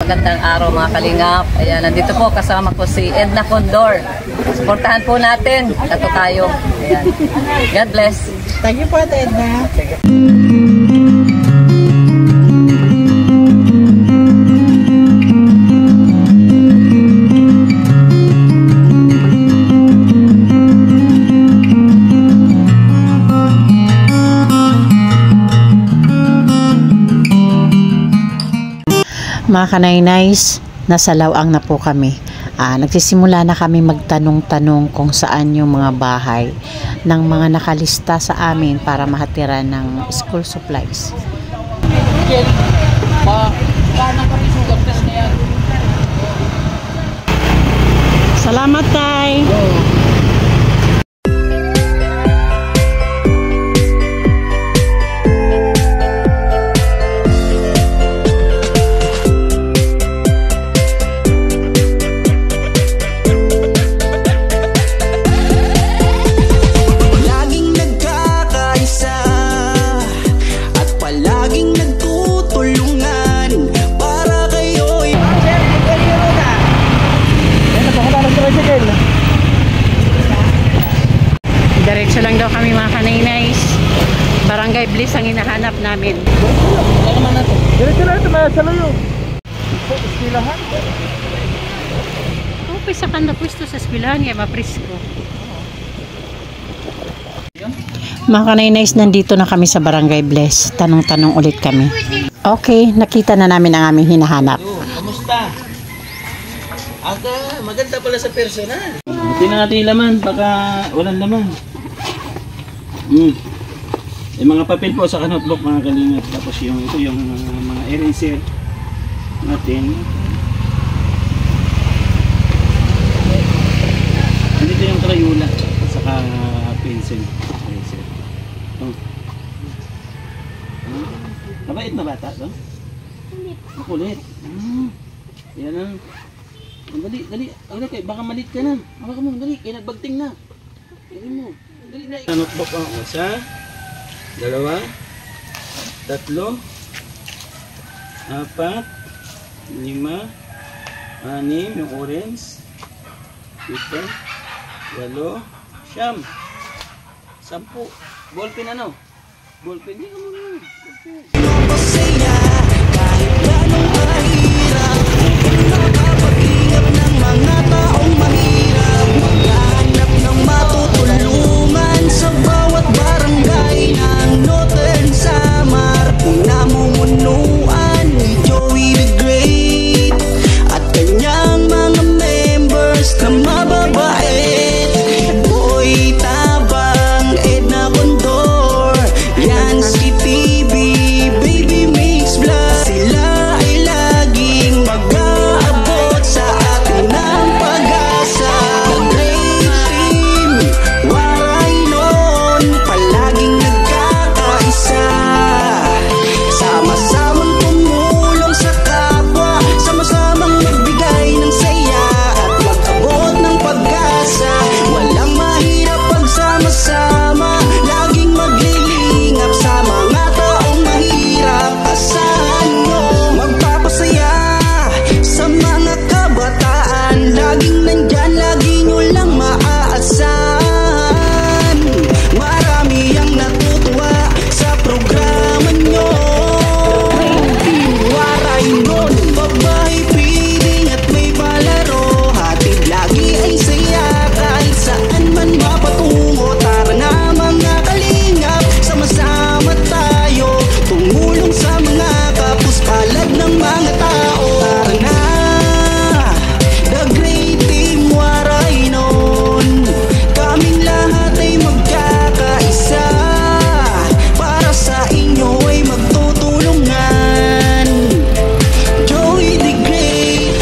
magandang araw mga kalingap. Ayan, nandito po kasama ko si Edna Condor. Suportahan po natin. Ito tayo. Ayan. God bless. Thank you po, Edna. Mga kanaynays, nasa Lawang na po kami. Nagsisimula na kami magtanong-tanong kung saan yung mga bahay ng mga nakalista sa amin para mahatiran ng school supplies. Salamat, Tay! Diretso lang daw kami mga kanaynays. Barangay Bliss ang hinahanap namin. Diretso lang ito, sa layo. Eskwelahan. Okay, sa kanda pwesto sa eskwelahan kaya maprisko. Mga kanaynays, nandito na kami sa Barangay Bliss. Tanong-tanong ulit kami. Okay, nakita na namin ang aming hinahanap. Kamusta? Maganda pala sa personal. Tingnan natin yung laman, baka walang laman. Yung mga papel po sa notebook mga kalingap. Tapos ito yung mga eraser natin. Dito yung Crayola at saka pencil eraser. Mabait na bata to? Makulit. Yan ang dali, dali. Baka malit ka na. Baka mo, dali. Kaya nagbagting na. Dali mo. Dali na. Notebook ako. 1, 2, 3, 4, 5, 6, 6, yung orange, 7, 8, 9, 10. Ballpen ano? Ballpen. Hindi ka muna. Masaya kahit ganong mahirap. Nakapag-ingat ng mga taong mahirap. Maghahanap ng matutulungan sa bawat barangay ng Northern Samar. Kung namumunuan ni Joey the Great at kanyang mga members na mababait. Boy Tabang, Edna Condor, Yansky TV, Baby Mix Vlog. Sila ay laging mag-aabot sa atin ng pag-asa. The Great Team, waray nun, palaging nagkakaisa. Sama-samang tumulong sa kapwa, sama-samang magbigay ng saya at mag-abot ng pag-asa. Walang mahirap pagsama-sama, laging maglilingap sa mga taong mahirap. Asahan nyo, magpapasaya sa mga kabataan. Laging nandyan, lagi nyo lang maaasahan. Marami ang natutuwa sa programa nyo. Waray nun, babae, piling at may palaro. Hatid lagi ay saya kahit saan man mapatungo. Tara na mga kalingap, sama-sama tayo tumulong sa mga kapuskalad ng mga tao. Tara na, The Great Team, waray nun. Kaming lahat ay magkakaisa, para sa inyo ay magtutulungan. Joey the Great,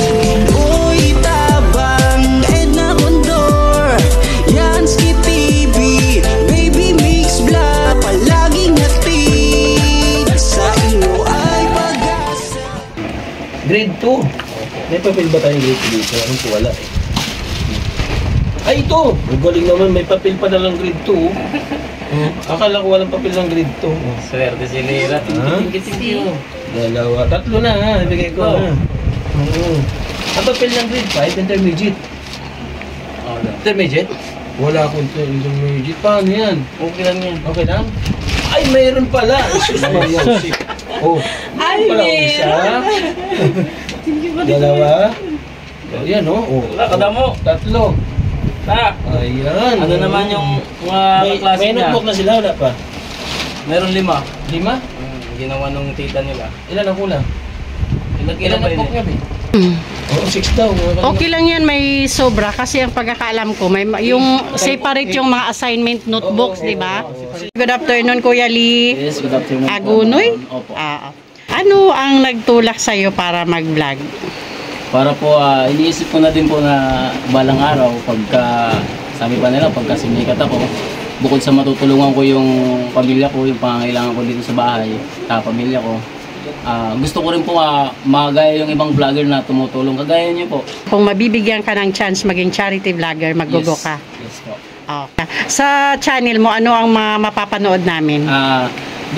Boy Tabang, Edna Condor, Yansky TV, Baby Mix Vlog. Palaging hatid sa inyo ay pag-asa. Grade 2. May papel ba tayong grade 2 dito? Anong po wala eh. Ay ito! Ang galing naman, may papel pa na lang grade 2. Akala ko walang papel ng grade 2. Swerte si Lira. Thank you. 2, 3 na ha, ibigay ko ha. Ang papel ng grade 5, intermediate. Intermediate? Wala akong intermediate. Paano yan? Okay lang yan. Okay lang? Ay, mayroon pala. Isus mo yan. Oh. Ay, mayroon. Dalawa. Ayan, oh. Kadamo. Tatlo. Ayan. Ano naman yung mga kaklase May niya? notebook na sila, wala pa? Meron 5. 5? Ginawa nung tita nila. Ilan ang kulang? Ilan ba notebook yun? niya, Oo, 6 daw. Okay lang yan, may sobra kasi ang pagkakaalam ko, may yung separate yung mga assignment notebooks, di ba? Good afternoon, Kuya Lee. Yes, good afternoon. Agunoy? Opo. Ano ang nagtulak sa'yo para mag-vlog? Para po, iniisip ko na din po na balang araw, pagka, sabi pa nila, pagka sinikat ako, bukod sa matutulungan ko yung pamilya ko, yung pangangailangan ko dito sa bahay, sa pamilya ko, gusto ko rin po magaya yung ibang vlogger na tumutulong. Kagaya niyo po. Kung mabibigyan ka ng chance maging charity vlogger, mag-go ka. Yes po. Sa channel mo, ano ang mapapanood namin?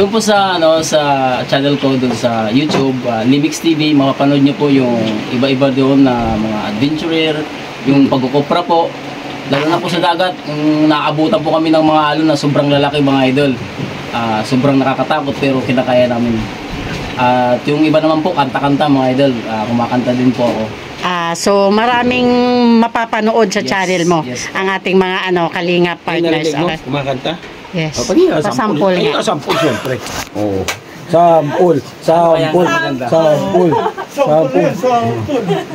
Doon po sa sa channel ko doon sa YouTube, Limix TV, mapapanood niyo po yung iba-iba doon na mga adventurer, yung pagkukupra po. Lalo na po sa dagat, nakaabutan po kami ng mga alon na sobrang lalaki mga idol. Sobrang nakakatakot pero kinakaya namin. At yung iba naman po, kanta-kanta mga idol, kumakanta din po ako. So maraming mapapanood sa channel mo, yes. ang ating mga kalingap partners. Okay? Kumakanta? Yes. Pasample nga. Sampol, siyempre. Oo. Sampol.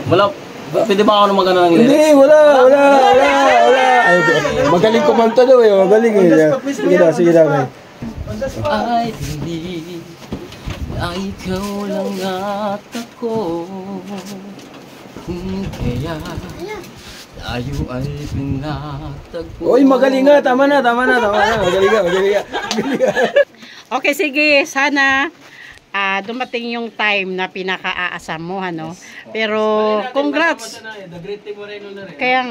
Wala, pwede ba ako na magana ng lyrics? Hindi, wala. Ay, magaling kumanta daw eh. Magaling eh. Sige na. Ay, hindi. Ay, ikaw lang at ako. Kaya tayo ay pinatagpo. Uy, magaling nga. Tama na. Magaling nga. Okay, sige. Sana dumating yung time na pinaka-aasam mo, ano? Pero, congrats! Kaya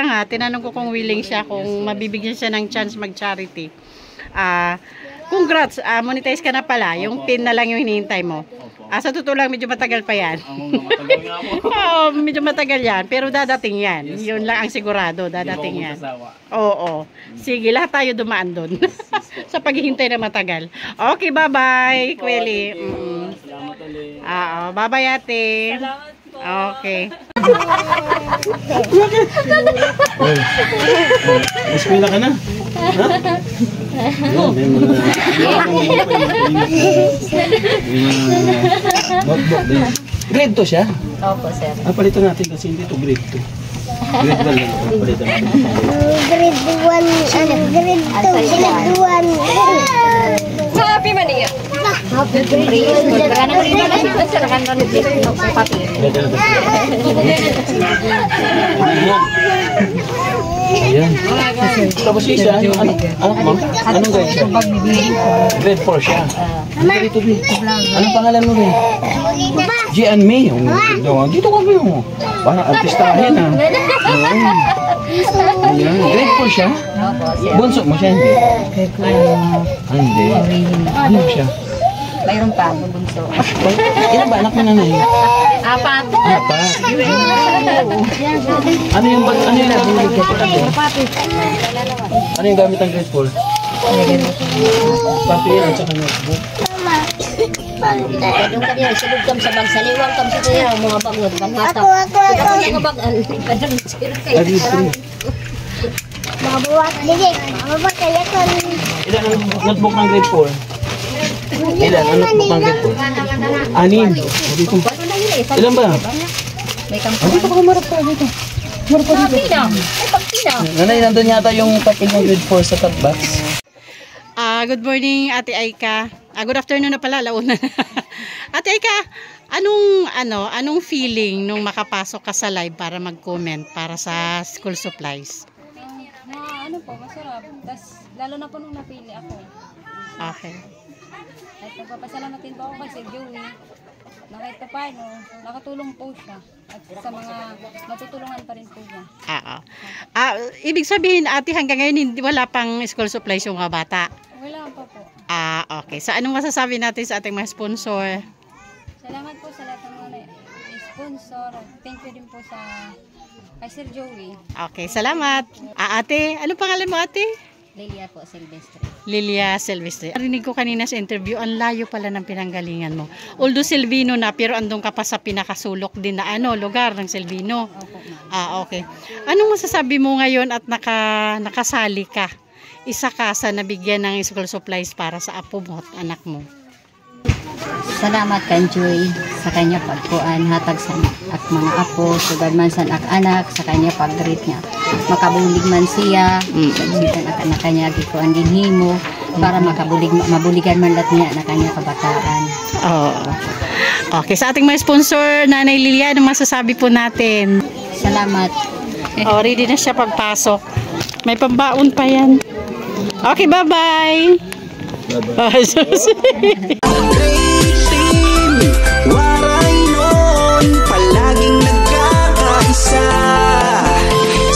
nga, tinanong ko kung willing siya, kung mabibigyan siya ng chance mag-charity. Congrats! Monetize ka na pala. Yung pin na lang yung hinihintay mo. Sa totoo lang, medyo matagal pa yan. Medyo matagal yan. Pero dadating yan. Yun lang ang sigurado. Dadating yan. Oo. Sige, lahat tayo dumaan doon. Sa paghihintay na matagal. Okay, bye-bye, Kweli. Salamat ulit. Bye-bye, ate. Okay. Eskwela ka na? Ha? Grade 2 siya? Opo, sir. Palitan natin kasi hindi to grade 2. Grade 1 lang ito. Palitan natin. Grade 1, grade 2, grade 1. Happy Mania! Happy grade. Karena kita masih besar kan kan di papi. Ayan. Tapos isa, anak mo? Anong grade siya? Grade 4 siya. Dito, B. Anong pangalan mo, B? Gian May. Dito ka, B. Parang artistahin, ha? Ayan. Grade 4 siya? Bunso mo siya, hindi? Hindi. Ano siya? Mayroon pa, bunso. Ilan ba anak mo na na yun? 4. Ano yung ano yung gamit ng grade 4? Papel at saka notebook. Kadung kanya, sunod kam sa bag, saliwang kam sa kanya, mga bagod, panghataw. Mga bagan, kadung sirkay. Mga buwak, sige, mga buwak, kaya kan. Ilan ang notebook ng grade 4? Ilan ang notebook ng grade 4? 6. Ilan ba? May kampo. Dito ka marap pa dito. Marap pa dito. Nanay, nandun yata yung papel ng grade 4 sa top box. Good morning, Ate Aika. Good afternoon na pala, launa na. Ate Aika, anong feeling nung makapasok ka sa live para mag-comment para sa school supplies? Ano po, masarap. Lalo na po nung napili ako. Okay. At nagpapasalamat din po ako kasi Joey. Na kahit pa paano, nakatulong po siya. At sa mga matutulungan pa rin po niya. Ibig sabihin, ate, hanggang ngayon wala pang school supplies yung mga bata? Wala pa po. Okay. So, anong masasabi natin sa ating mga sponsor? Salamat po sa lahat ng mga sponsor. Thank you din po sa kay Sir Joey. Okay, salamat. Ate, ano pangalan mo ate? Lilia po, Silvestre. Lilia Silvestre. Narinig ko kanina sa interview, ang layo pala ng pinanggalingan mo. Although Silvino na, pero andun ka pa sa pinakasulok din na lugar ng Silvino. Opo, ma'am. Okay. Anong masasabi mo ngayon at nakasali ka? Isa ka sa nabigyan ng school supplies para sa apo mo at anak mo. Salamat kan Joy sa kanya pagkuan hatag sa ak mga apo, sugad man sa anak sa kanya pag-greet niya. Makabulig man siya, pagsitan ak anak kanya gikuan din himo para mabuligan man lat niya na kanya kabataan. Okay, sa ating mga sponsor, Nanay Lilia, ano masasabi po natin? Salamat. Ready na siya pagpasok. May pambaon pa yan. Okay, bye-bye. Rating, waray nun, palaging nagkakaisa.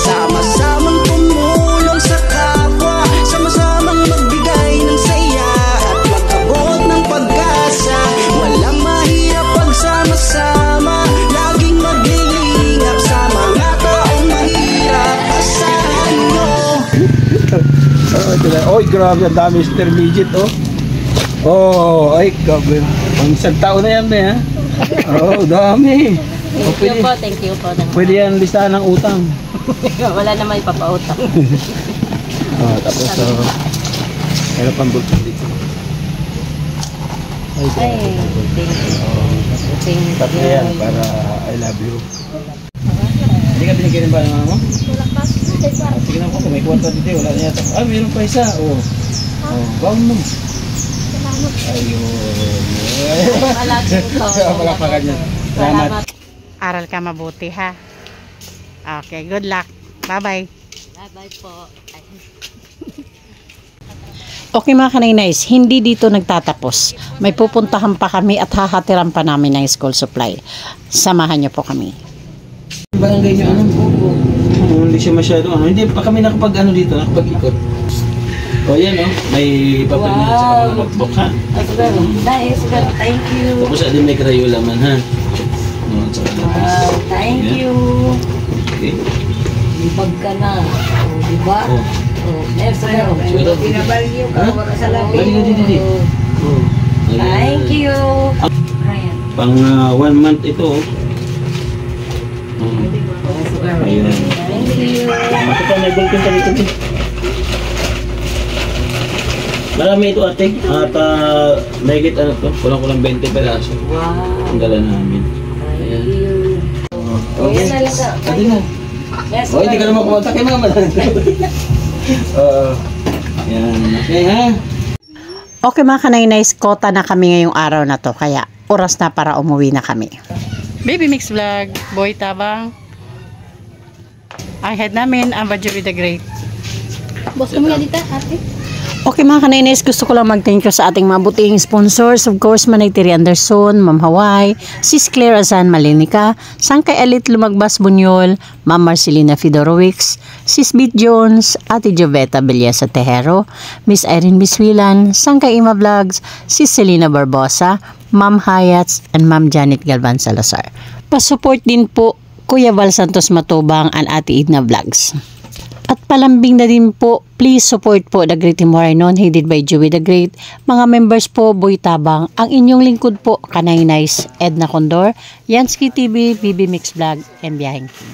Sama-samang tumulong sa kapwa, sama-samang magbigay ng saya at magkabot ng pag-asa. Walang mahirap pagsama-sama, laging maglilingap sa mga taong mahirap. Asahan nyo. Oy, grabe, ang dami Mr. Midget, ay, grabe. Pang isang taon na yan, ha? Dami. Thank you po. Pwede yan listahan ng utang. Wala na may papautang. Tapos, meron pang bulkan dito. Ay, Thank you. tatlo yan, para I love you. Hindi ka binigyan ba ng mama mo? Wala pa. Sige na po, kung may kwarta dito, wala na yata. Meron pa isa. Bawang mo. Salamat. Ayun. Wala pa kanya. Salamat. Aral ka mabuti, ha? Okay, good luck. Bye-bye. Bye-bye po. Okay mga kaninays, hindi dito nagtatapos. May pupuntahan pa kami at hahatiran pa namin ng school supply. Samahan niyo po kami. Barangay niyo, hindi siya masyado, hindi pa kami dito, nakapag-ikot. Yan, may papel na sa mga notebook, ha? Nice, thank you. Tapos din may Crayola man, ha? Thank you. Okay. Libag ka na. Diba? Pinabalyo ka. Sa labi. Thank you. Pang 1 month ito, Ayun. Thank you. Ito pa, may bulkan ka dito. Marami ito ate. At mahigit kulang 20 peraso. Wow. Ang dala namin. Ayan. Okay. Ate na. Hindi ka naman kumontak kay mama. Yan. Okay, ha? Okay mga kaninays, kota na kami ngayong araw na to. Kaya oras na para umuwi na kami. Baby Mix Vlog, Boy Tabang. Ang head namin, ang Joey the Great. Boss ko muna dito, ate. Okay mga kanainis, gusto ko lang mag-thank you sa ating mabuting sponsors. Of course, Manay Terry Anderson, Ma'am Hawaii, Sis Claire Azan Malinica, Sangkay Elite Lumagbas Bunyol, Ma'am Marcelina Fidorowicz, Sis Beat Jones, Ate Joveta Belleza Tejero, Miss Irene Biswilan, Sangkay Ima Vlogs, Sis Selena Barbosa, Ma'am Hayats, and Ma'am Janet Galvan Salazar. Pasupport din po Kuya Val Santos Matubang and Ate Edna Vlogs. At palambing na din po, please support po The Great Himwaray Non, headed by Joey the Great. Mga members po, Boy Tabang. Ang inyong lingkod po, Kanay Nice, Edna Condor, Yansky TV, BB Mix Vlog, and Biyahing King.